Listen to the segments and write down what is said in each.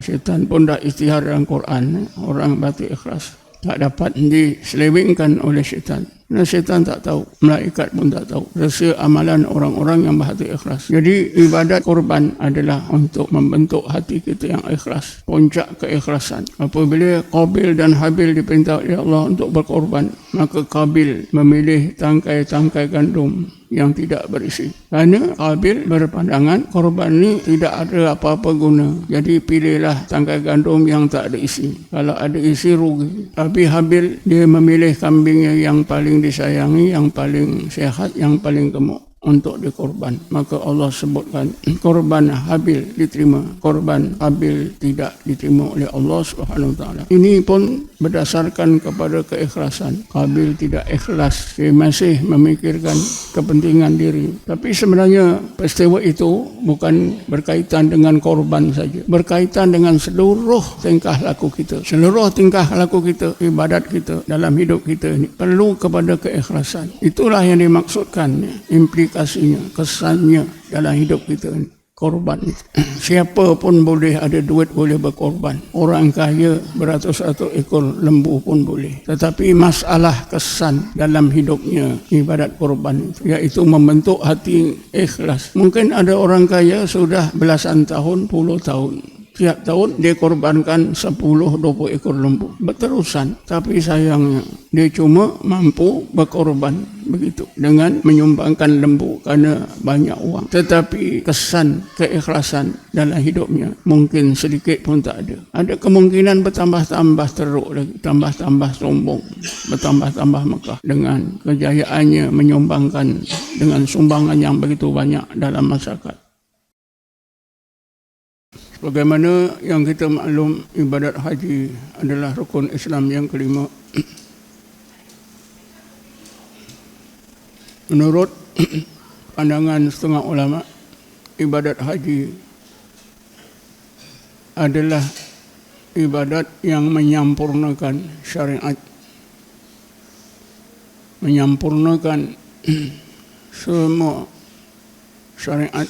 Syaitan pun dah isytihar dalam Quran, orang batil ikhlas tak dapat diselewengkan oleh syaitan. Kerana syaitan tak tahu, malaikat pun tak tahu rahsia amalan orang-orang yang berhati ikhlas. Jadi ibadat korban adalah untuk membentuk hati kita yang ikhlas, puncak keikhlasan. Apabila Qabil dan Habil diperintah oleh Allah untuk berkorban, maka Qabil memilih tangkai-tangkai gandum yang tidak berisi. Kerana Qabil berpandangan korban ni tidak ada apa-apa guna. Jadi pilihlah tangkai gandum yang tak ada isi. Kalau ada isi rugi. Tapi Habil dia memilih kambingnya yang paling disayangi, yang paling sehat, yang paling gemuk untuk dikorban. Maka Allah sebutkan korban Habil diterima, korban Qabil tidak diterima oleh Allah Subhanahu Wa Taala. Ini pun berdasarkan kepada keikhlasan. Qabil tidak ikhlas, dia masih memikirkan kepentingan diri. Tapi sebenarnya peristiwa itu bukan berkaitan dengan korban saja, berkaitan dengan seluruh tingkah laku kita. Seluruh tingkah laku kita, ibadat kita dalam hidup kita ini perlu kepada keikhlasan. Itulah yang dimaksudkan, implikasinya, kesannya dalam hidup kita ini. Korban itu. Siapa pun boleh ada duit, boleh berkorban. Orang kaya beratus-ratus ekor lembu pun boleh. Tetapi masalah kesan dalam hidupnya ibadat korban itu, iaitu membentuk hati ikhlas. Mungkin ada orang kaya sudah belasan tahun, puluh tahun. Tiap tahun dia korbankan 10-20 ekor lembu berterusan. Tapi sayangnya dia cuma mampu berkorban begitu dengan menyumbangkan lembu kerana banyak uang. Tetapi kesan keikhlasan dalam hidupnya mungkin sedikit pun tak ada. Ada kemungkinan bertambah-tambah teruk lagi, tambah-tambah sombong, bertambah-tambah megah dengan kejayaannya menyumbangkan dengan sumbangan yang begitu banyak dalam masyarakat. Bagaimana yang kita maklum, ibadat haji adalah rukun Islam yang kelima. Menurut pandangan setengah ulama, ibadat haji adalah ibadat yang menyampurnakan syariat, menyampurnakan semua syariat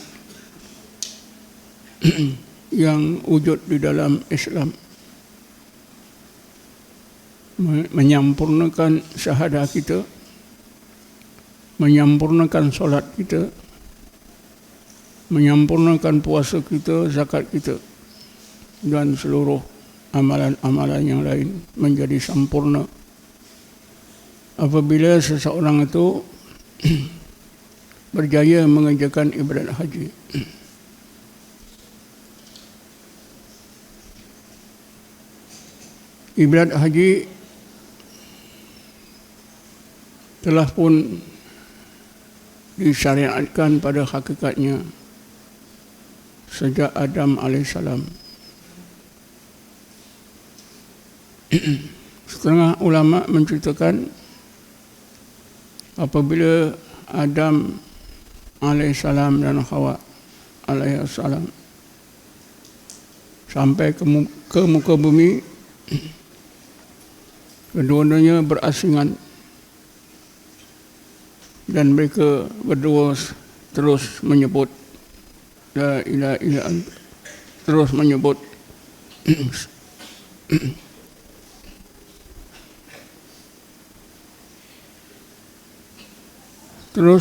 yang wujud di dalam Islam, menyampurnakan syahadah kita, menyampurnakan solat kita, menyampurnakan puasa kita, zakat kita, dan seluruh amalan-amalan yang lain menjadi sempurna apabila seseorang itu berjaya mengerjakan ibadat haji. Ibadat haji telah pun disyariatkan pada hakikatnya sejak Adam AS. Setengah ulama menceritakan apabila Adam AS dan Hawa AS sampai ke muka bumi, kedua-duanya berasingan dan mereka berdua terus menyebut la ilaha illa anta, terus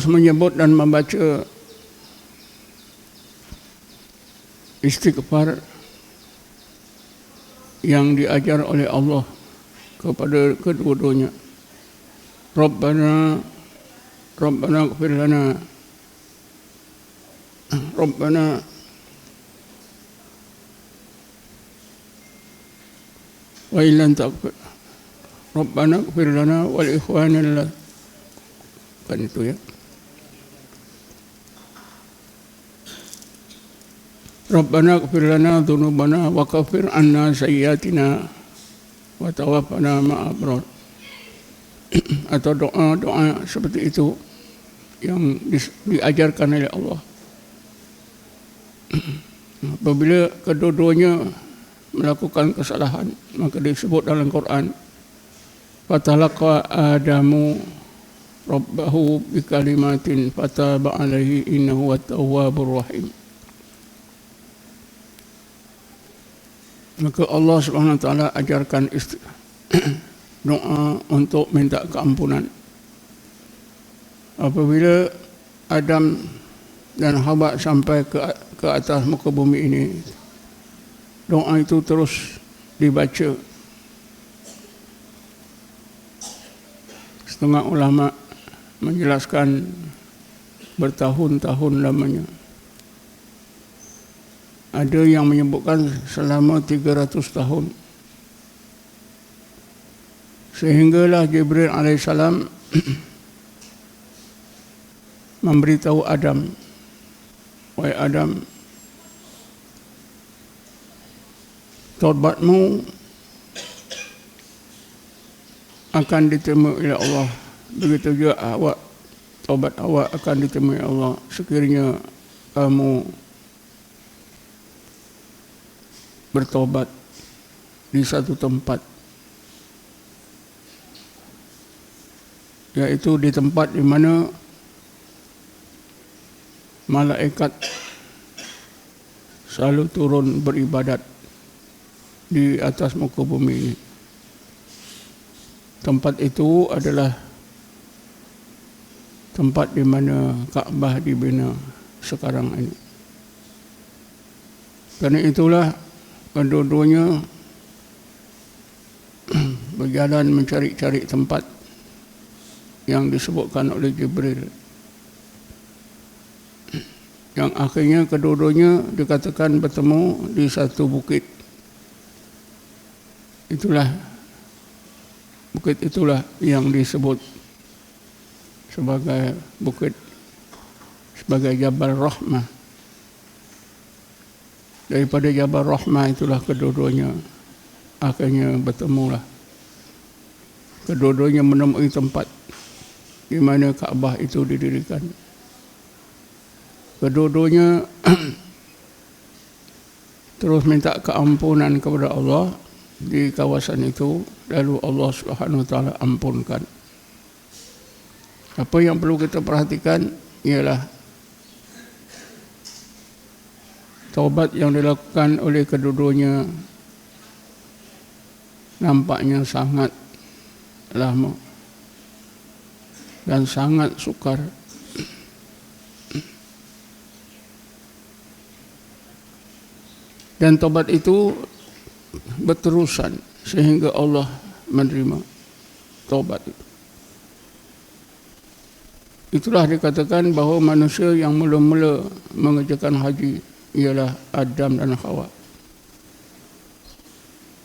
menyebut dan membaca istighfar yang diajar oleh Allah kepada kedua-duanya. Rabbana ighfir lana, Rabbana wa illam taghfir, Rabbana ighfir lana wal ikhwanil, kan itu ya. Rabbana ighfir lana dzunubana wa kaffir anna sayyi'atina wa tawaffana ma'al abrar. Atau doa-doa seperti itu yang diajarkan oleh Allah. Apabila kedua-duanya melakukan kesalahan, maka disebut dalam Quran, fatalaqa Adamu rabbahu bikalimatin fataba alaihi innahu wat-tawwabur rahim. Maka Allah Subhanahu Wa Taala ajarkan doa untuk minta keampunan. Apabila Adam dan Hawa sampai ke atas muka bumi ini, doa itu terus dibaca. Setengah ulama menjelaskan bertahun-tahun lamanya. Ada yang menyebutkan selama 300 tahun. Sehinggalah Jibril alaihissalam memberitahu Adam, wahai Adam, taubatmu akan diterima oleh Allah. Begitu juga awak, taubat awak akan diterima oleh Allah sekiranya kamu bertobat di satu tempat, yaitu di tempat di mana malaikat selalu turun beribadat di atas muka bumi ini. Tempat itu adalah tempat di mana Kaabah dibina sekarang ini. Kerana itulah kedua-duanya berjalan mencari-cari tempat yang disebutkan oleh Jibril, yang akhirnya kedua-duanya dikatakan bertemu di satu bukit. Bukit itulah yang disebut sebagai Jabal Rahmah. Daripada Jabal Rahmah itulah kedua-duanya akhirnya bertemulah. Kedua-duanya menemui tempat di mana Kaabah itu didirikan. Kedua-duanya terus minta keampunan kepada Allah di kawasan itu, lalu Allah Subhanahu Wa Taala ampunkan. Apa yang perlu kita perhatikan ialah taubat yang dilakukan oleh kedua-duanya nampaknya sangat lama dan sangat sukar. Dan taubat itu berterusan sehingga Allah menerima taubat itu. Itulah dikatakan bahawa manusia yang mula-mula mengerjakan haji ialah Adam dan Hawa.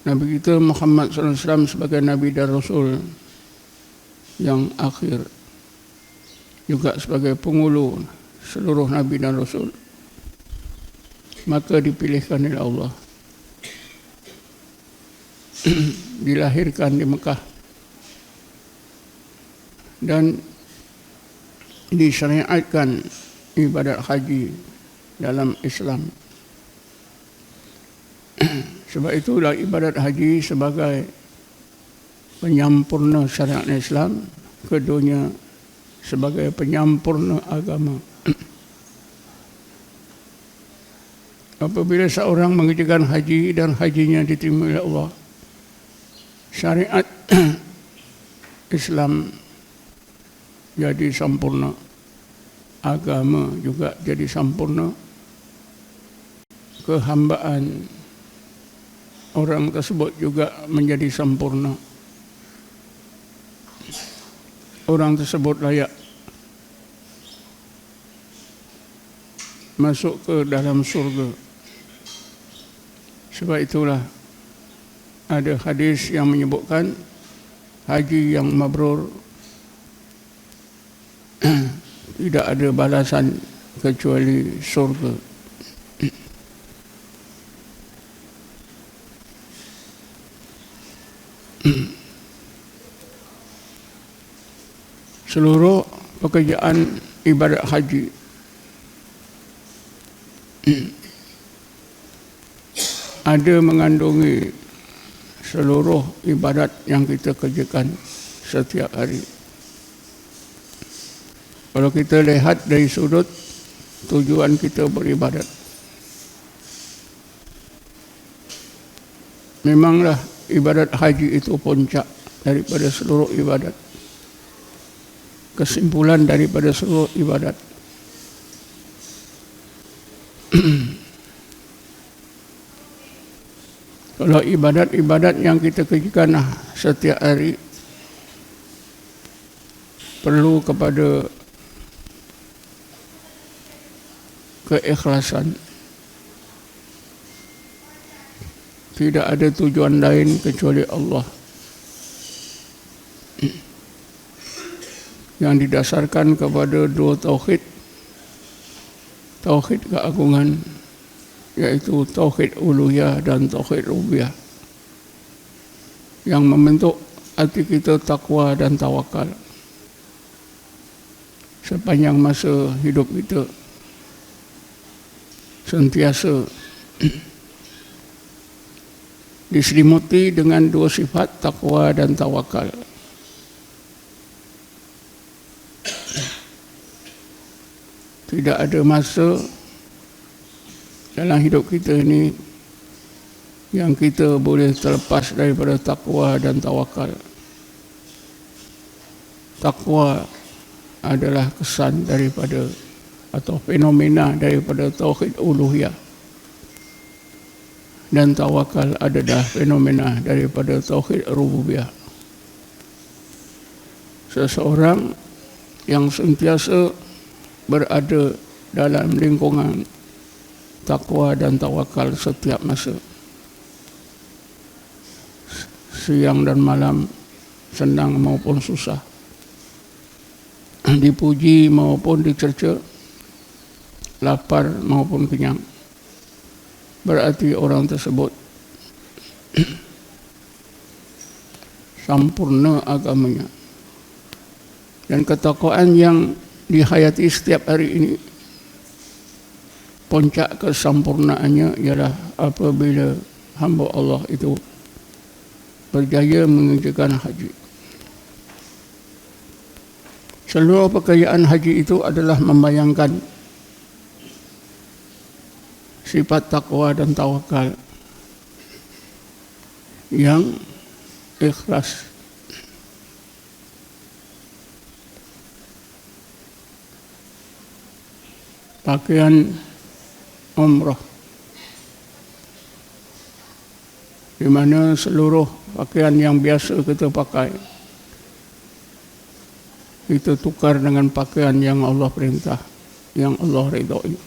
Nabi kita Muhammad SAW sebagai Nabi dan Rasul yang akhir, juga sebagai penghulu seluruh Nabi dan Rasul, maka dipilihkan oleh Allah, dilahirkan di Mekah dan disyariatkan ibadat haji dalam Islam. Sebab itulah ibadat haji sebagai penyampurna syariat Islam, keduanya sebagai penyampurna agama. Apabila seorang mengerjakan haji dan hajinya diterima oleh Allah, syariat Islam jadi sempurna, agama juga jadi sempurna, kehambaan orang tersebut juga menjadi sempurna. Orang tersebut layak masuk ke dalam surga. Sebab itulah ada hadis yang menyebutkan haji yang mabrur tidak ada balasan kecuali surga. Seluruh pekerjaan ibadat haji ada mengandungi seluruh ibadat yang kita kerjakan setiap hari. Kalau kita lihat dari sudut tujuan kita beribadat, memanglah ibadat haji itu puncak daripada seluruh ibadat, kesimpulan daripada seluruh ibadat. Kalau ibadat-ibadat yang kita kerjakan setiap hari perlu kepada keikhlasan. Tidak ada tujuan lain kecuali Allah, yang didasarkan kepada dua tauhid. Tauhid keagungan, yaitu tauhid uluhiyah dan tauhid rububiyah, yang membentuk hati kita takwa dan tawakal sepanjang masa hidup kita, sentiasa diselimuti dengan dua sifat takwa dan tawakal. Tidak ada masa dalam hidup kita ini yang kita boleh terlepas daripada takwa dan tawakal. Takwa adalah kesan daripada atau fenomena daripada tauhid uluhiyah, dan tawakal adalah fenomena daripada tauhid rububiyah. Seseorang yang sentiasa berada dalam lingkungan takwa dan tawakal setiap masa, siang dan malam, senang maupun susah, dipuji maupun dicerca, lapar maupun kenyang, berarti orang tersebut sampurna agamanya. Dan ketakwaan yang dihayati setiap hari ini, puncak kesempurnaannya ialah apabila hamba Allah itu berjaya mengerjakan haji. Seluruh pekerjaan haji itu adalah membayangkan sifat takwa dan tawakal yang ikhlas. Pakaian umrah, di mana seluruh pakaian yang biasa kita pakai kita tukar dengan pakaian yang Allah perintah, yang Allah ridhoi.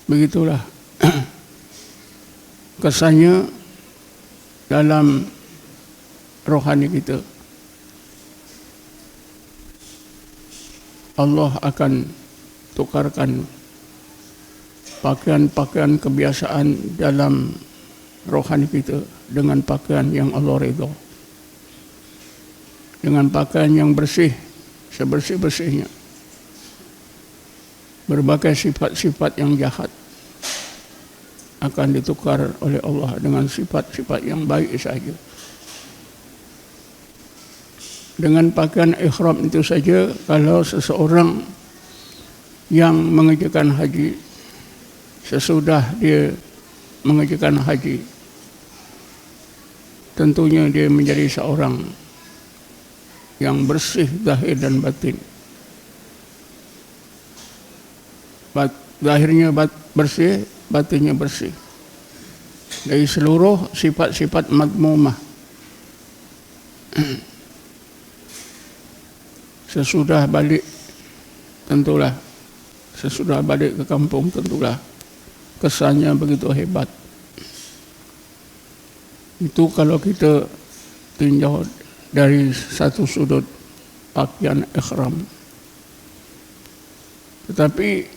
Begitulah kesannya dalam rohani kita. Allah akan tukarkan pakaian-pakaian kebiasaan dalam rohani kita dengan pakaian yang Allah ridha, dengan pakaian yang bersih, sebersih-bersihnya. Berbagai sifat-sifat yang jahat akan ditukar oleh Allah dengan sifat-sifat yang baik saja. Dengan pakaian ihram itu saja, kalau seseorang yang mengerjakan haji, sesudah dia mengerjakan haji, tentunya dia menjadi seorang yang bersih zahir dan batin. Zahirnya bersih, batinnya bersih dari seluruh sifat-sifat madmumah. Sesudah balik ke kampung, tentulah kesannya begitu hebat. Itu kalau kita tinjau dari satu sudut pakaian ihram. Tetapi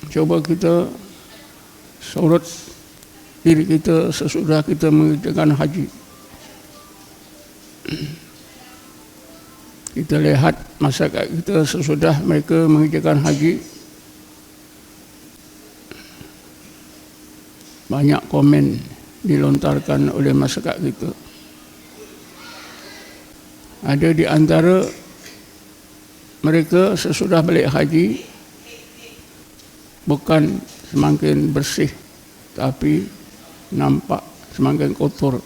coba kita sorot diri kita sesudah kita mengerjakan haji. Kita lihat masyarakat kita sesudah mereka mengerjakan haji, banyak komen dilontarkan oleh masyarakat kita. Ada di antara mereka sesudah balik haji bukan semakin bersih, tapi nampak semakin kotor.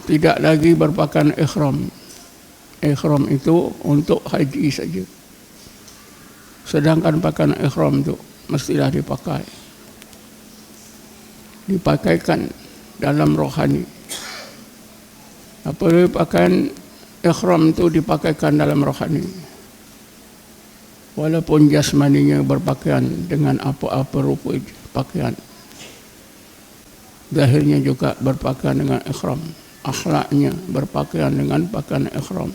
Tidak lagi berpakaian ihram. Ihram itu untuk haji saja. Sedangkan pakaian ihram itu mestilah dipakaikan dalam rohani. Apabila pakaian ihram itu dipakaikan dalam rohani, walaupun jasmaninya berpakaian dengan apa-apa rupa pakaian, zahirnya juga berpakaian dengan ihram, akhlaknya berpakaian dengan pakaian ihram,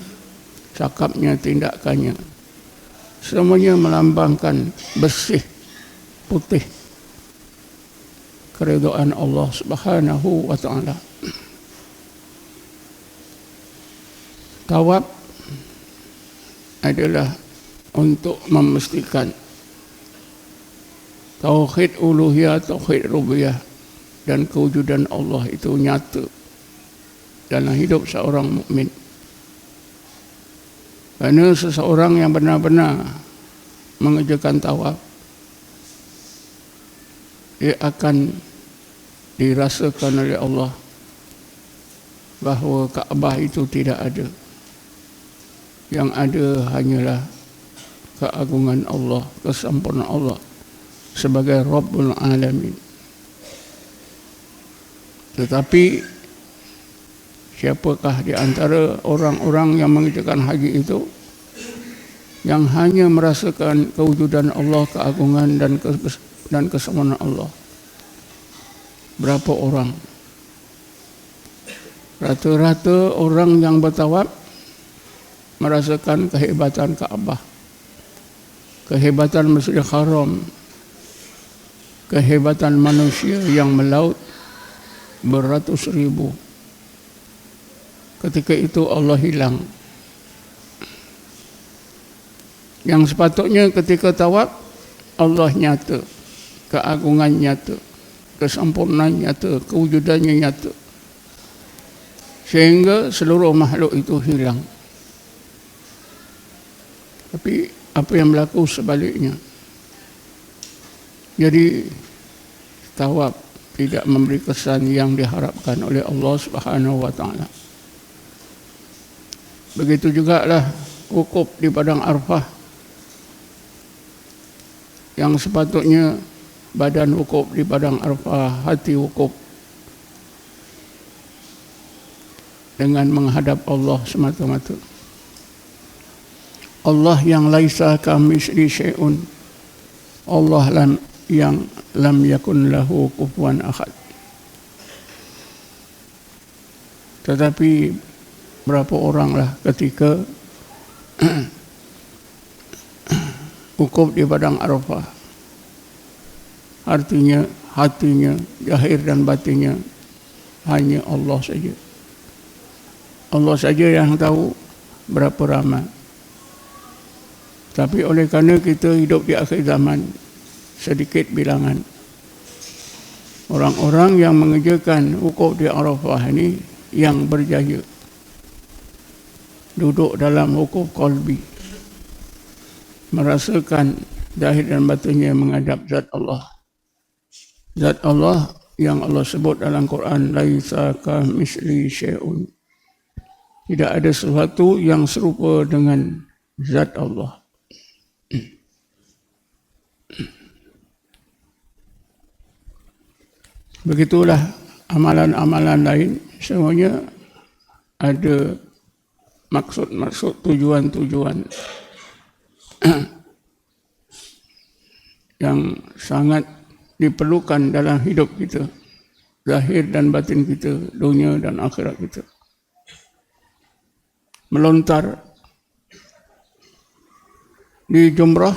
cakapnya, tindakannya, semuanya melambangkan bersih, putih, keridhaan Allah Subhanahu wa ta'ala. Tawaf adalah untuk memastikan tauhid uluhiyah, tauhid rububiyah dan kewujudan Allah itu nyata dalam hidup seorang mukmin. Karena seseorang yang benar-benar mengerjakan tawaf, dia akan dirasakan oleh Allah bahawa Kaabah itu tidak ada. Yang ada hanyalah keagungan Allah, kesempurnaan Allah sebagai Rabbul Alamin. Tetapi siapakah di antara orang-orang yang mengerjakan haji itu yang hanya merasakan kewujudan Allah, keagungan dan kesempurnaan Allah? Berapa orang? Rata-rata orang yang bertawaf merasakan kehebatan Kaabah, kehebatan Masjidil Haram, kehebatan manusia yang melaut beratus ribu. Ketika itu Allah hilang. Yang sepatutnya ketika tawaf Allah nyata, keagungan nyata, kesempurnaan nyata, kewujudannya nyata, sehingga seluruh makhluk itu hilang. Tapi apa yang berlaku sebaliknya? Jadi tawaf tidak memberi kesan yang diharapkan oleh Allah Subhanahu wa ta'ala. Begitu jugalah wukuf di padang Arafah, yang sepatutnya badan wukuf di padang Arafah, hati wukuf dengan menghadap Allah semata-mata. Allah yang laisa kamitslihi syai'un, Allah yang lam yakun lahu kufuwan ahad. Tetapi berapa oranglah ketika wukuf di padang Arafah, artinya hatinya, zahir dan batinnya hanya Allah saja. Allah saja yang tahu berapa ramai. Tapi oleh kerana kita hidup di akhir zaman, sedikit bilangan orang-orang yang mengerjakan wukuf di Arafah ini yang berjaya duduk dalam wukuf qalbi, merasakan zahir dan batinnya menghadap zat Allah. Zat Allah yang Allah sebut dalam Quran, laisa kamitslihi syai'un. Tidak ada sesuatu yang serupa dengan zat Allah. Begitulah amalan-amalan lain, semuanya ada maksud-maksud, tujuan-tujuan yang sangat diperlukan dalam hidup kita, zahir dan batin kita, dunia dan akhirat kita. Melontar di jumrah,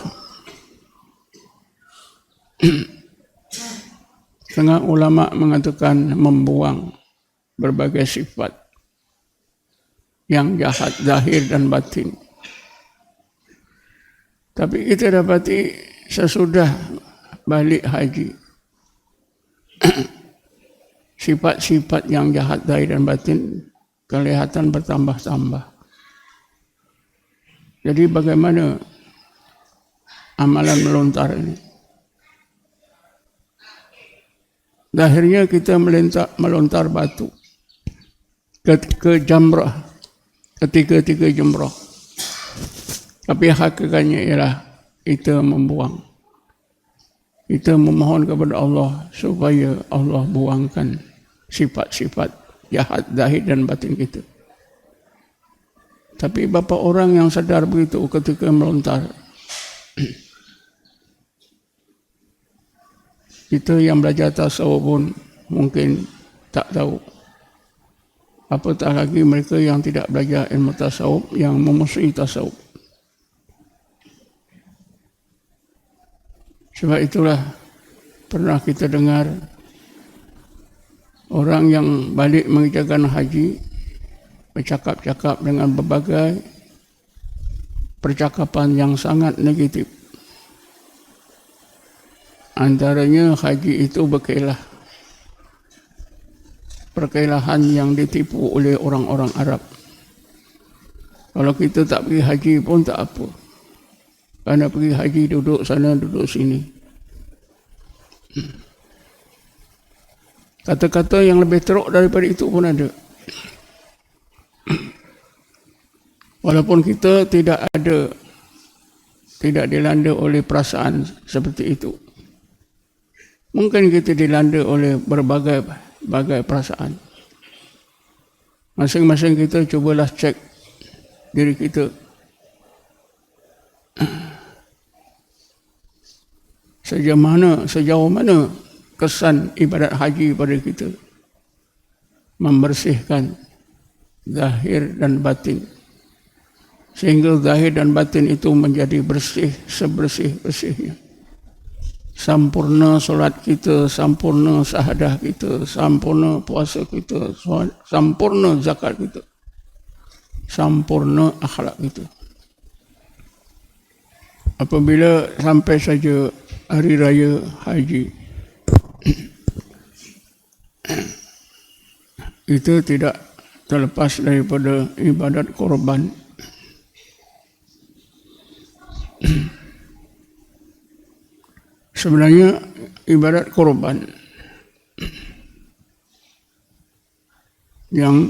setengah ulama mengatakan membuang berbagai sifat yang jahat, zahir dan batin. Tapi kita dapati sesudah balik haji, sifat-sifat yang jahat, zahir dan batin kelihatan bertambah-tambah. Jadi bagaimana amalan melontar ini? Akhirnya kita melontar batu ke jamrah, ketiga-tiga jamrah. Tapi hakikatnya ialah kita membuang. Kita memohon kepada Allah supaya Allah buangkan sifat-sifat jahat, zahir dan batin kita. Tapi berapa orang yang sadar begitu ketika melontar? Kita yang belajar tasawuf pun mungkin tak tahu. Apatah lagi mereka yang tidak belajar ilmu tasawuf, yang memusuhi tasawuf. Sebab itulah pernah kita dengar orang yang balik mengerjakan haji bercakap-cakap dengan berbagai percakapan yang sangat negatif. Antaranya haji itu berkelah. Perkelahan yang ditipu oleh orang-orang Arab. Kalau kita tak pergi haji pun tak apa. Kerana pergi haji duduk sana, duduk sini. Kata-kata yang lebih teruk daripada itu pun ada. Walaupun kita tidak dilanda oleh perasaan seperti itu. Mungkin kita dilanda oleh berbagai perasaan. Masing-masing kita cubalah cek diri kita. Sejauh mana kesan ibadat haji pada kita membersihkan zahir dan batin, sehingga zahir dan batin itu menjadi bersih sebersih-bersihnya. Sampurna solat kita, sampurna syahadah kita, sampurna puasa kita, sampurna zakat kita, sampurna akhlak kita. Apabila sampai saja hari raya haji, itu tidak terlepas daripada ibadat korban. Sebenarnya ibadat korban yang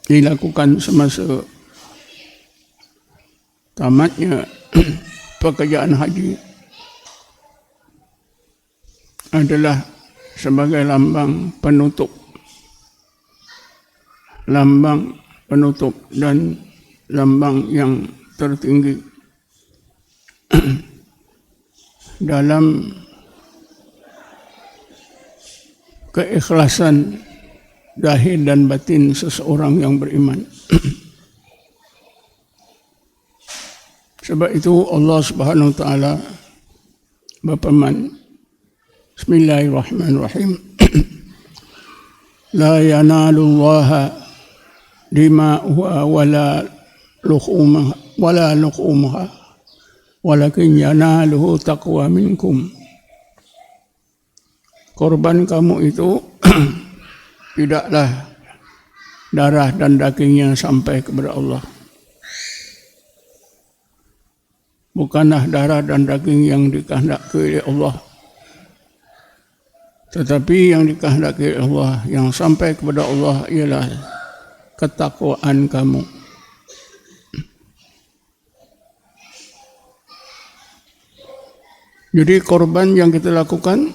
dilakukan semasa tamatnya pekerjaan haji adalah sebagai lambang penutup dan lambang yang tertinggi dalam keikhlasan zahir dan batin seseorang yang beriman. Sebab itu Allah Subhanahu wa taala berfirman, Bismillahirrahmanirrahim. La yanalullaha dima'uha wala luhumuha walakin yanaluhu taqwa minkum. Korban kamu itu tidaklah darah dan dagingnya sampai kepada Allah. Bukanlah darah dan daging yang dikehendaki oleh Allah, tetapi yang dikehendaki oleh Allah, yang sampai kepada Allah ialah ketakwaan kamu. Jadi korban yang kita lakukan,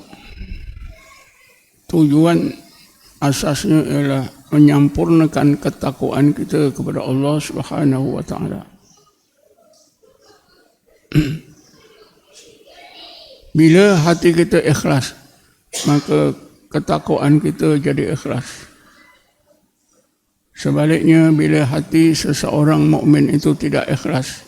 tujuan asasnya ialah menyempurnakan ketakwaan kita kepada Allah Subhanahu wa taala. Bila hati kita ikhlas, maka ketakwaan kita jadi ikhlas. Sebaliknya, bila hati seseorang mukmin itu tidak ikhlas,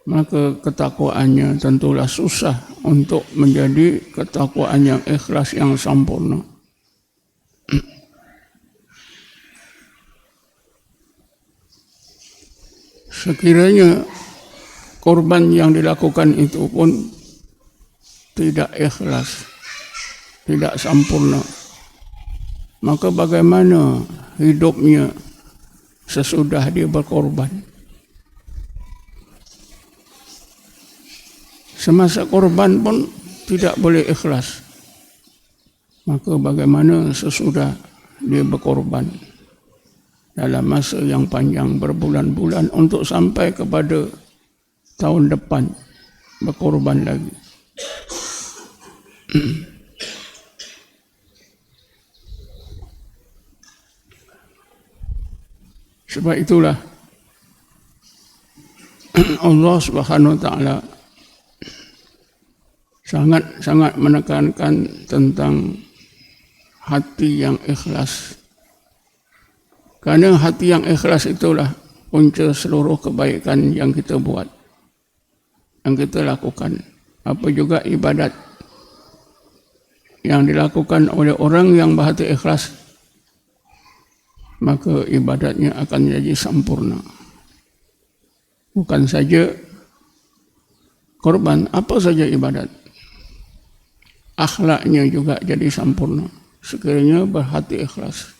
maka ketakwaannya tentulah susah untuk menjadi ketakwaan yang ikhlas yang sempurna. Sekiranya korban yang dilakukan itu pun tidak ikhlas, tidak sempurna, maka bagaimana hidupnya sesudah dia berkorban? Semasa korban pun tidak boleh ikhlas. maka bagaimana sesudah dia berkorban dalam masa yang panjang berbulan-bulan untuk sampai kepada tahun depan berkorban lagi. Sebab itulah Allah Subhanahu wa taala sangat menekankan tentang hati yang ikhlas. Kerana hati yang ikhlas itulah punca seluruh kebaikan yang kita buat, yang kita lakukan. Apa juga ibadat yang dilakukan oleh orang yang berhati ikhlas, maka ibadatnya akan jadi sempurna. Bukan saja korban, apa saja ibadat, akhlaknya juga jadi sempurna sekiranya berhati ikhlas.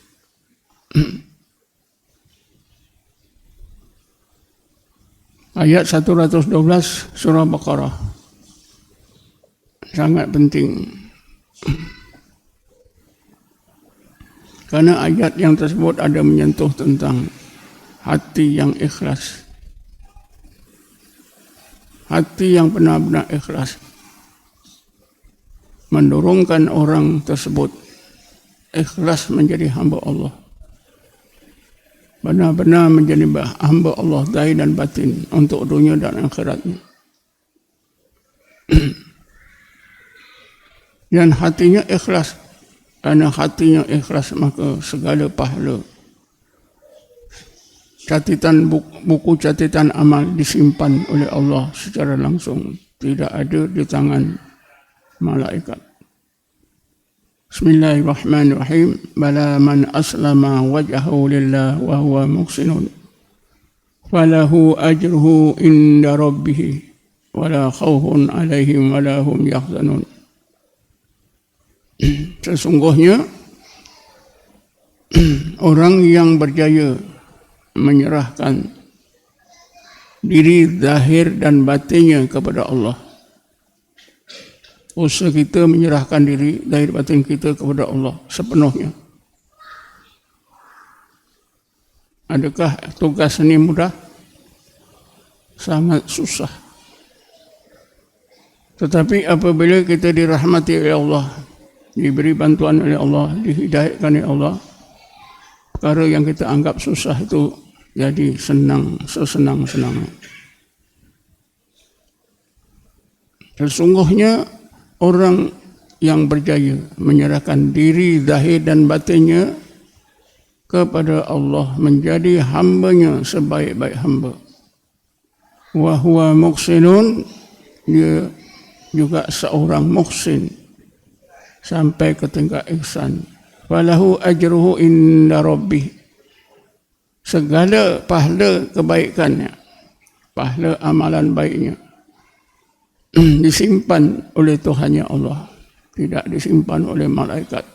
Ayat 112 surah Baqarah sangat penting. Karena ayat yang tersebut ada menyentuh tentang hati yang ikhlas. Hati yang benar-benar ikhlas mendorongkan orang tersebut ikhlas menjadi hamba Allah. Benar-benar menjadi hamba Allah zahir dan batin untuk dunia dan akhiratnya. Dan hatinya ikhlas. Karena hatinya ikhlas maka segala pahala, catatan buku catatan amal disimpan oleh Allah secara langsung, tidak ada di tangan malaikat. Bismillahirrahmanirrahim. Bala man aslama wajhahu lillah wa huwa muhsinun falahu ajruhu inda rabbih wala khawfun alaihim wala hum yahzanun. Sesungguhnya orang yang berjaya menyerahkan diri zahir dan batinnya kepada Allah. Usaha kita menyerahkan diri zahir batin kita kepada Allah sepenuhnya. Adakah tugas ini mudah? Sangat susah. Tetapi apabila kita dirahmati oleh Allah, diberi bantuan oleh Allah, dihidayahkan oleh Allah, perkara yang kita anggap susah itu jadi senang, sesenang-senangnya. Sesungguhnya orang yang berjaya menyerahkan diri zahir dan batinnya kepada Allah, menjadi hambanya sebaik-baik hamba. Wa huwa muhsinun, dia juga seorang muhsin sampai ke tingkat ihsan. Falahu ajruhu inda rabbih, segala pahala kebaikannya, pahala amalan baiknya disimpan oleh Tuhannya Allah, tidak disimpan oleh malaikat.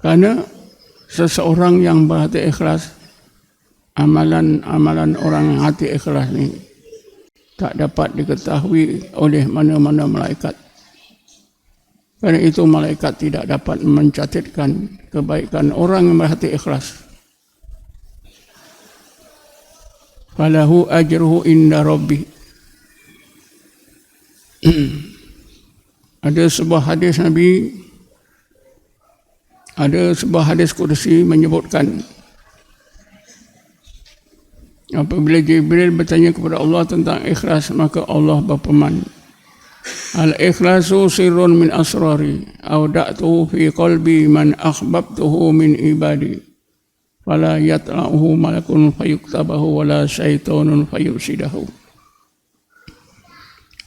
Karena seseorang yang berhati ikhlas, amalan-amalan orang hati ikhlas ni tak dapat diketahui oleh mana-mana malaikat. Kerana itu malaikat tidak dapat mencatatkan kebaikan orang yang berhati ikhlas. Falahu ajruhu inda rabbih. Ada sebuah hadis Nabi, ada sebuah hadis kursi menyebutkan apabila Jibril bertanya kepada Allah tentang ikhlas, maka Allah berfirman, al-ikhlasu sirrun min asrari awda'tuhu fi qalbi man akhbabtuhu min ibadi fala yatla'uhu malakun fayuktabahu wala syaitanun fayursidahu.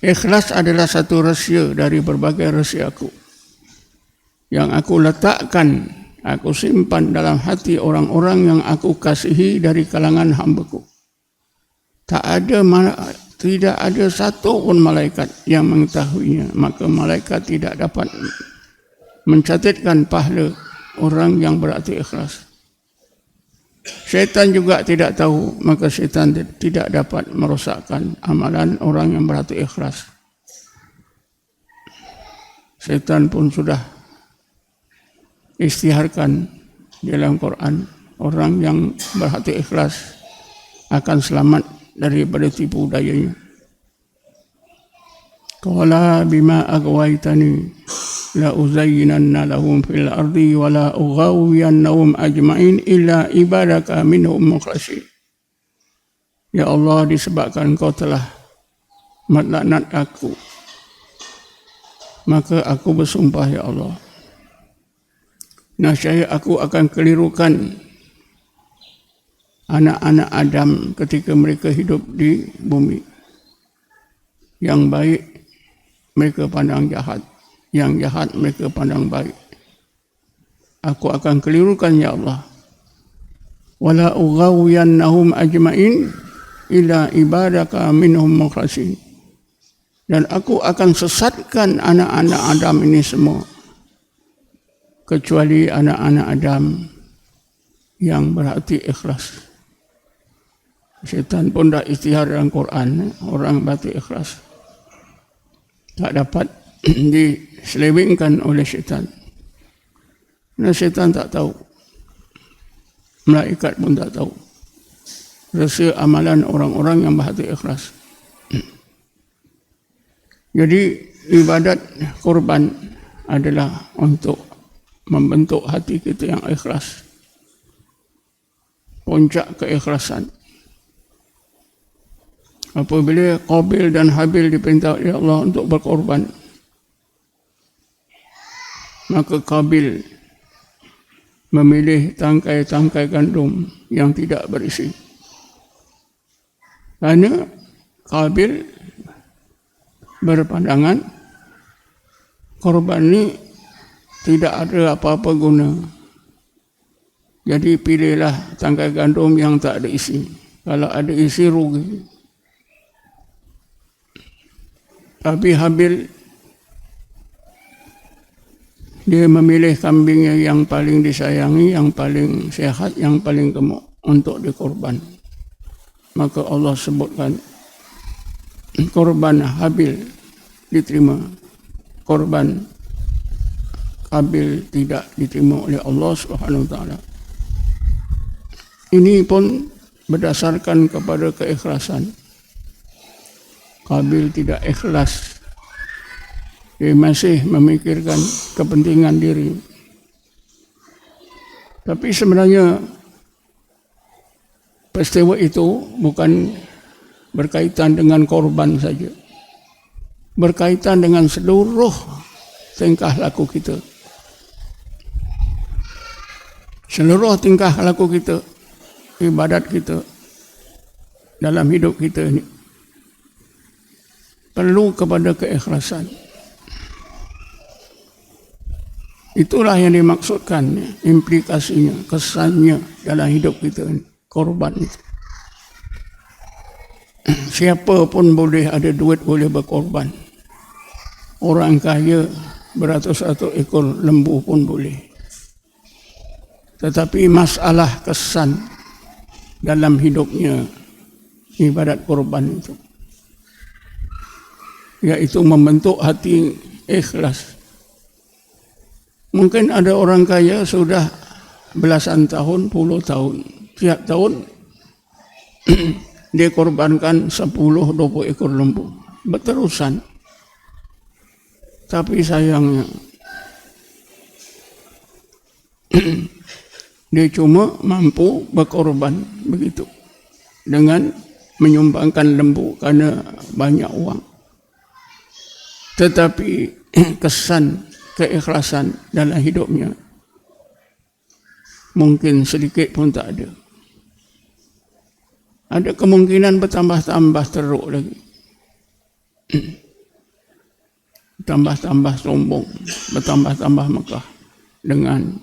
Ikhlas adalah satu rahsia dari berbagai rahsia aku yang aku letakkan, aku simpan dalam hati orang-orang yang aku kasihi dari kalangan hamba-Ku. Tidak ada satu pun malaikat yang mengetahuinya, maka malaikat tidak dapat mencatatkan pahala orang yang berhati ikhlas. Syaitan juga tidak tahu, maka syaitan tidak dapat merosakkan amalan orang yang berhati ikhlas. Setan pun sudah istiharkan dalam Quran, orang yang berhati ikhlas akan selamat daripada tipu dayanya. Qala bima aghwaytani la uzayyinanna lahum fil ardi wa la ughawiyannahum ajma'in illa ibadaka minhum mukhlasin. Ya Allah, disebabkan Kau telah melaknat aku, maka aku bersumpah, ya Allah, nascaya aku akan kelirukan anak-anak Adam ketika mereka hidup di bumi. Yang baik mereka pandang jahat, yang jahat mereka pandang baik. Aku akan kelirukan, ya Allah. Wala ughawiyannahum ajma'in illa ibadaka minhum mukhlasin. Dan aku akan sesatkan anak-anak Adam ini semua, kecuali anak-anak Adam yang berhati ikhlas. Syaitan pun dah isytihar dalam Quran, orang berhati ikhlas tak dapat diselewengkan oleh syaitan. Karena syaitan tak tahu, malaikat pun tak tahu rahsia amalan orang-orang yang berhati ikhlas. Jadi ibadat korban adalah untuk membentuk hati kita yang ikhlas. Puncak keikhlasan. Apabila Qabil dan Habil diperintah oleh Allah untuk berkorban, maka Qabil memilih tangkai-tangkai gandum yang tidak berisi. Kerana Qabil berpandangan korban ini tidak ada apa-apa guna. Jadi pilihlah tangkai gandum yang tak ada isi. Kalau ada isi, rugi. Tapi Habil, dia memilih kambingnya yang paling disayangi, yang paling sehat, yang paling gemuk untuk dikorban. Maka Allah sebutkan korban Habil diterima, korban Qabil tidak diterima oleh Allah Subhanahu wa taala. Ini pun berdasarkan kepada keikhlasan. Qabil tidak ikhlas. Dia masih memikirkan kepentingan diri. Tapi sebenarnya peristiwa itu bukan berkaitan dengan korban saja. Berkaitan dengan seluruh tingkah laku kita. Seluruh tingkah laku kita, ibadat kita dalam hidup kita ini perlu kepada keikhlasan. Itulah yang dimaksudkan, implikasinya, kesannya dalam hidup kita ini, korban itu. Siapa pun boleh ada duit, boleh berkorban. Orang kaya beratus-ratus ekor lembu pun boleh. Tetapi masalah kesan dalam hidupnya ibadat korban itu, iaitu membentuk hati ikhlas. Mungkin ada orang kaya sudah belasan tahun, puluh tahun. Tiap tahun dia korbankan 10-20 ekor lembu. Berterusan. Tapi sayangnya dia cuma mampu berkorban begitu. Dengan menyumbangkan lembu karena banyak uang. Tetapi kesan keikhlasan dalam hidupnya mungkin sedikit pun tak ada. Ada kemungkinan bertambah-tambah teruk lagi. Bertambah-tambah sombong, bertambah-tambah megah dengan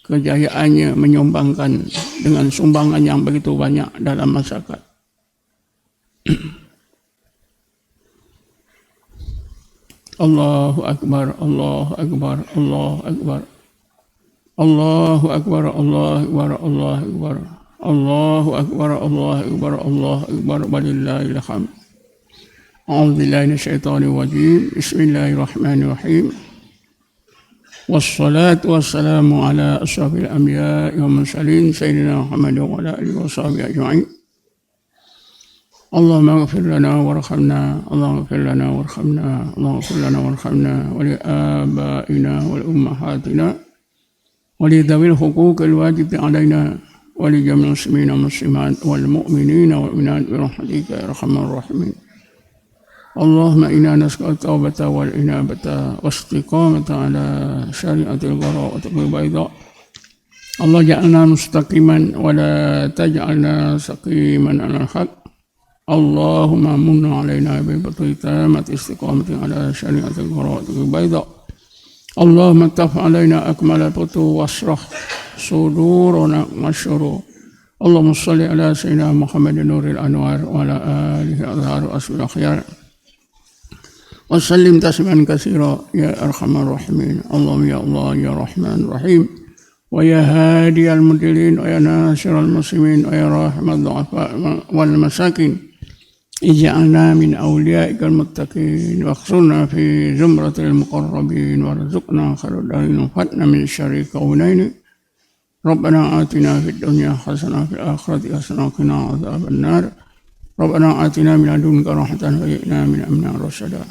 kejayaannya menyumbangkan dengan sumbangan yang begitu banyak dalam masyarakat. Allahu Akbar, Allahu Akbar, Allahu Akbar. Allahu Akbar, Allahu Akbar, Allahu Akbar. Allahu Akbar, Allahu Akbar, Allahu Akbar, walillahil hamd. أعوذ بالله من الشيطان الرجيم بسم الله الرحمن الرحيم والصلاة والسلام على أشرف الأنبياء والمرسلين سيدنا محمد وعلى آله وصحبه أجمعين اللهم اغفر لنا وارحمنا اللهم اغفر لنا وارحمنا اللهم اغفر لنا وارحمنا ولآبائنا ولأمهاتنا ولذوي الحقوق الواجب علينا ولجميع المسلمين والمسلمات والمؤمنين والمؤمنات برحمتك يا أرحم الراحمين اللهم إنا نسأل التوبة والإنابة والاستقامة على شريعة البراءة البيضاء الله جعلنا مستقيما ولا تجعلنا سقيما على الحق اللهم من علينا ببطل تامة استقامة على شريعة البراءة البيضاء اللهم اكتف علينا أكمل الفتوح واشرح صدورنا والشرور اللهم صل على سيدنا محمد نور الأنوار وعلى آله أظهار أسر الأخيار وسلم تسليما كثيرا يا أرحم الراحمين اللهم يا الله يا رحمن الرحيم ويا هادي المضلين ويا ناصر المسلمين ويا راحم الضعفاء والمساكين اجعلنا من أوليائك المتقين واخصنا في زمرة المقربين وارزقنا خير الدارين وفتنا من شر كونين ربنا آتنا في الدنيا حسنة في الآخرة حسنة وقنا عذاب النار ربنا آتنا من لدنك رحمة وهيئ من أمرنا رشدا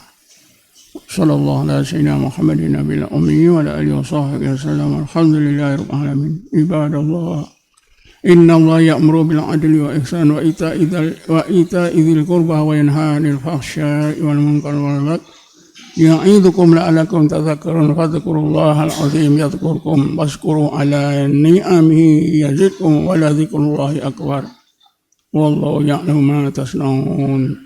صلى الله على سيدنا محمد النبي الأمي وعلى آله وصحبه وسلم الحمد لله رب العالمين عباد الله إن الله يأمر بالعدل والإحسان وإيتاء ذي القربى وينهى عن الفحشاء والمنكر والبغي يعظكم لعلكم تذكرون فاذكروا الله العظيم يذكركم واشكروا على نعمه يزدكم ولذكر الله أكبر والله يعلم ما تصنعون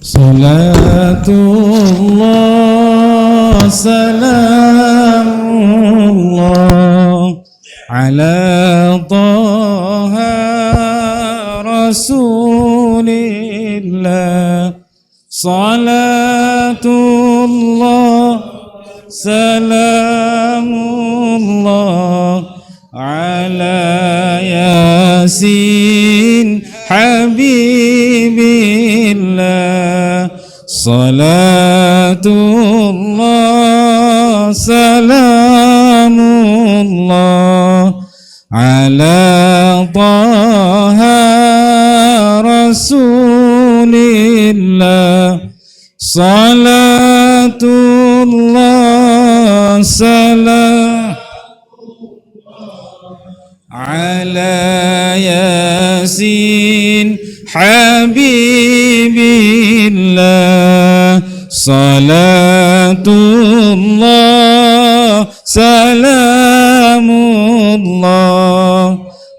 صلاة الله سلام الله على طه رسول الله صلاة الله سلام الله على ياسين حبيب الله صلاة الله سلام الله على طه رسول الله صلاة الله سلام على ياسين حبيب الله صلاة الله سلام الله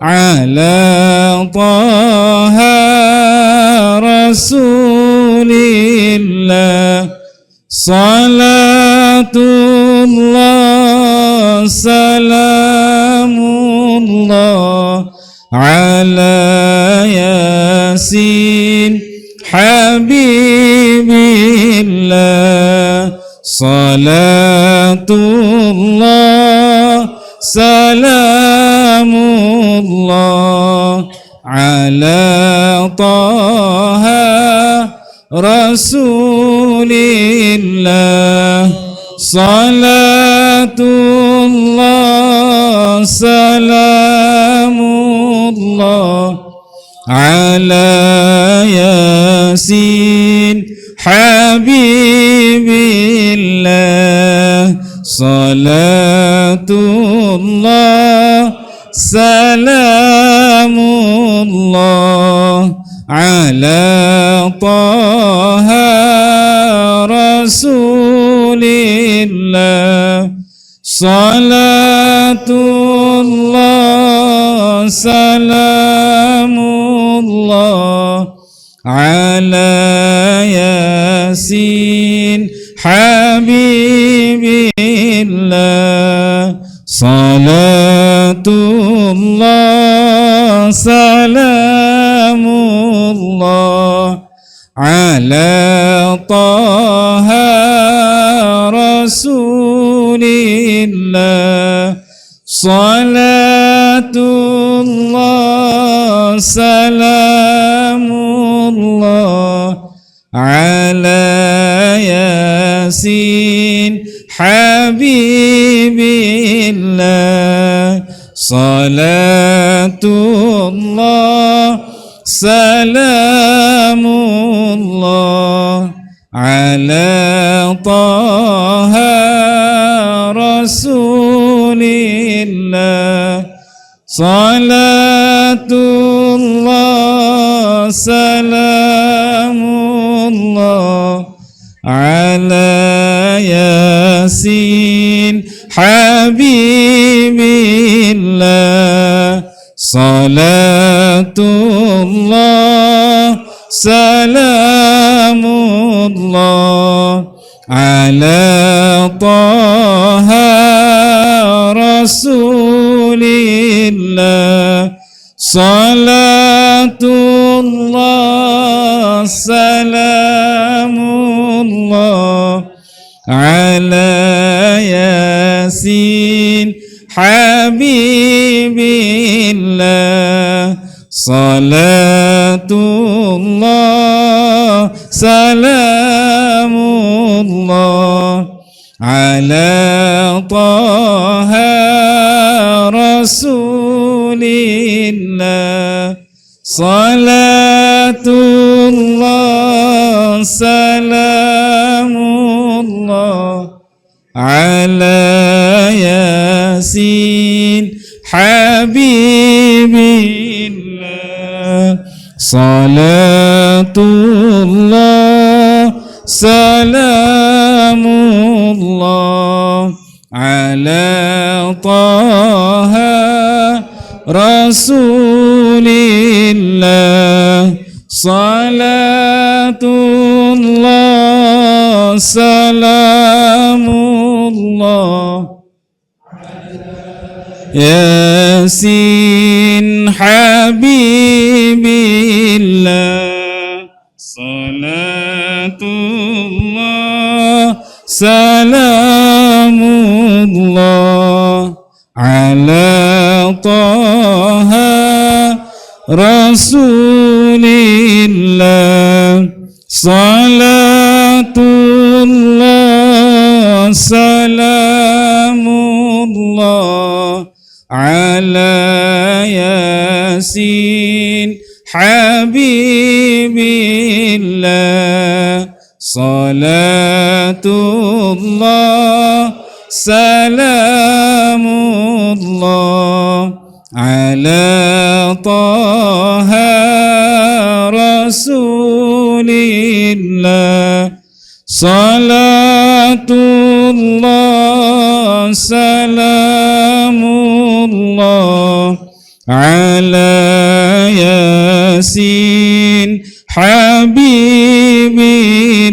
على طه رسول الله صلاة الله سلام الله على ياسين حبيب الله صلاة الله سلام الله على طه رسول الله صلاة الله سلام الله على ياسين حبيب الله صلاة الله سلام الله على طه رسول الله صلاة الله سلام الله على ياسين حبيب الله صلاة الله سلام الله على طه رسول الله صلاة الله الله على ياسين حبيب الله صلاة الله سلام الله على طه رسول الله صلاة الله سلام الله على ياسين حبيب الله صلاة الله سلام الله على طه رسول الله صلاة الله سلام الله على ياسين حبيب الله صلاة الله سلام الله على طه رسول الله صلاة الله سلام الله على ياسين حبيب الله صلاة الله سلام الله على طه رسول الله صلاة الله سلام الله ياسين حبيب الله صلاة الله سلام الله على طه رسول الله صلاة الله سلام الله على ياسين حبيب الله صلاة الله سلام الله على طه رسول الله صلاة الله سلام الله على ياسين حبيب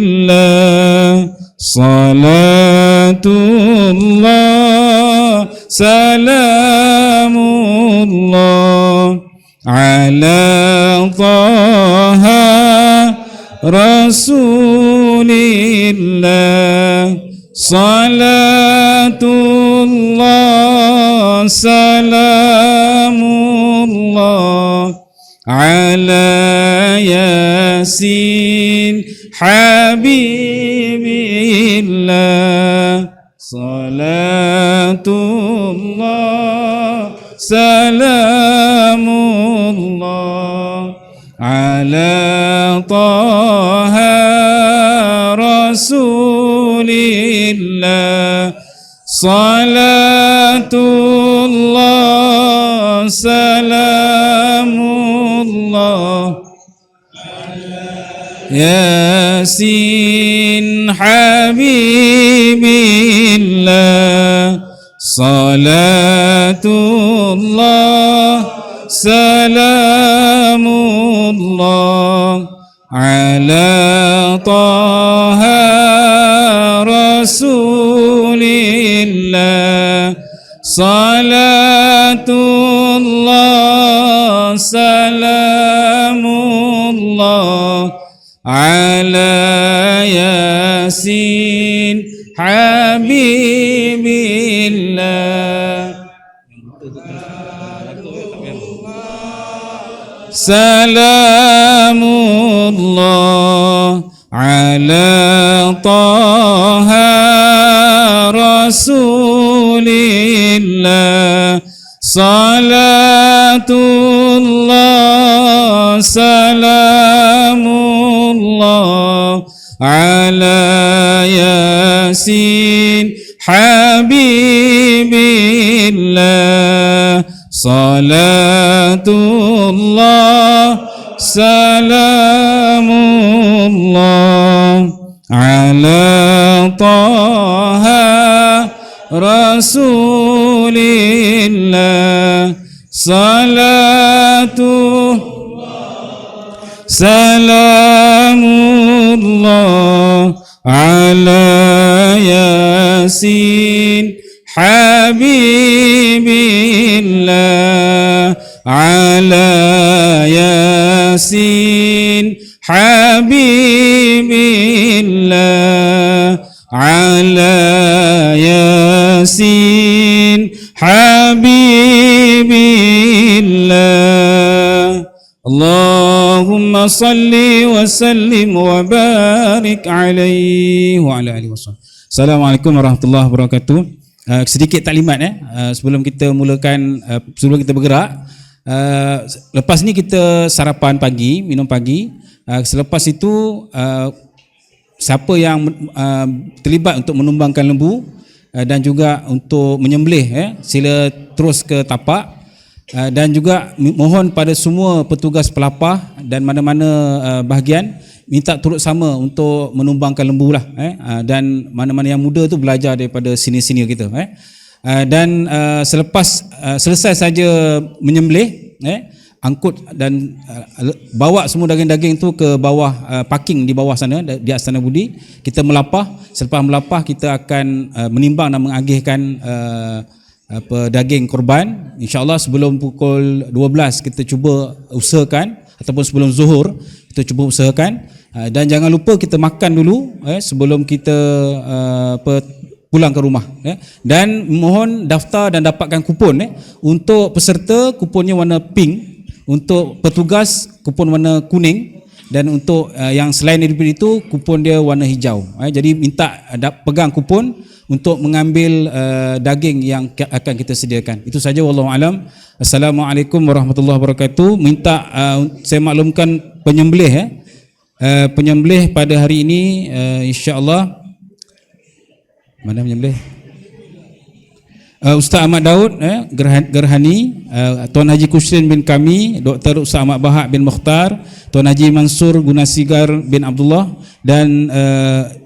الله صلاة الله سلام الله على طه رسول الله صلاة الله سلام الله على ياسين حبيب الله صلاة الله سلام الله على طه رسول الله صلاة الله سلام الله ياسين حبيب الله صلاة الله سلام الله على طه رسول الله صلاة الله سلام الله على ياسين حبيب الله Salamullah ala Taha Rasulillah. Salatullah salamullah ala Yasin Habibillah. Salatullah salamullah ala Taha Rasulillah. Salamullah ala Yasin Habibillah. Ala Yasin Habibillah. Ala Yasin Habibillah. Allahumma salli wa sallim wa barik alaihi wa ala alihi wasallam. Assalamualaikum warahmatullahi wabarakatuh. Sedikit taklimat sebelum kita mulakan, sebelum kita bergerak. Lepas ni kita sarapan pagi, minum pagi. Selepas itu siapa yang terlibat untuk menumbangkan lembu dan juga untuk menyembelih, sila terus ke tapak. Dan juga mohon pada semua petugas pelapah dan mana-mana bahagian minta turut sama untuk menumbangkan lembu lah, dan mana-mana yang muda tu belajar daripada senior-senior kita, dan selepas selesai saja menyembelih, angkut dan bawa semua daging-daging tu ke bawah, parking di bawah sana di Astana Budi. Kita melapah, selepas melapah kita akan menimbang dan mengagihkan daging korban. InsyaAllah sebelum pukul 12 kita cuba usahakan, ataupun sebelum zuhur kita cuba usahakan, dan jangan lupa kita makan dulu sebelum kita pulang ke rumah, dan mohon daftar dan dapatkan kupon. Untuk peserta kuponnya warna pink, untuk petugas kupon warna kuning, dan untuk yang selain daripada itu kupon dia warna hijau. Jadi minta pegang kupon untuk mengambil daging yang akan kita sediakan. Itu saja, wallahu alam. Assalamualaikum warahmatullahi wabarakatuh. Minta saya maklumkan penyembelih penyembelih pada hari ini, insya-Allah. Mana penyembelih? Ustaz Ahmad Daud Gerhani, Tuan Haji Kusrin bin Kami, Dr. Ustaz Ahmad Bahak bin Mukhtar, Tuan Haji Mansur Gunasigar bin Abdullah, dan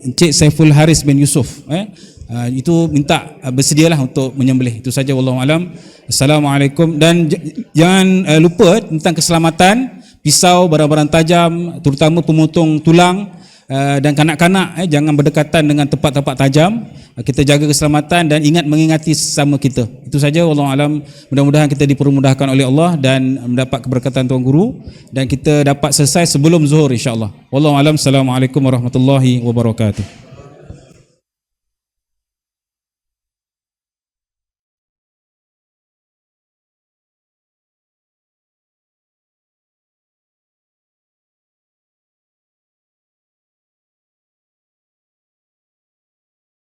Encik Saiful Haris bin Yusuf. Itu minta bersedialah untuk menyembelih. Itu saja, wallahu alam. Assalamualaikum. Dan jangan lupa tentang keselamatan, pisau, barang-barang tajam, terutama pemotong tulang, dan kanak-kanak jangan berdekatan dengan tempat-tempat tajam. Kita jaga keselamatan dan ingat mengingati sesama kita. Itu saja, wallahu alam. Mudah-mudahan kita dipermudahkan oleh Allah dan mendapat keberkatan Tuan Guru, dan kita dapat selesai sebelum zuhur insya-Allah. Wallahu alam. Assalamualaikum warahmatullahi wabarakatuh.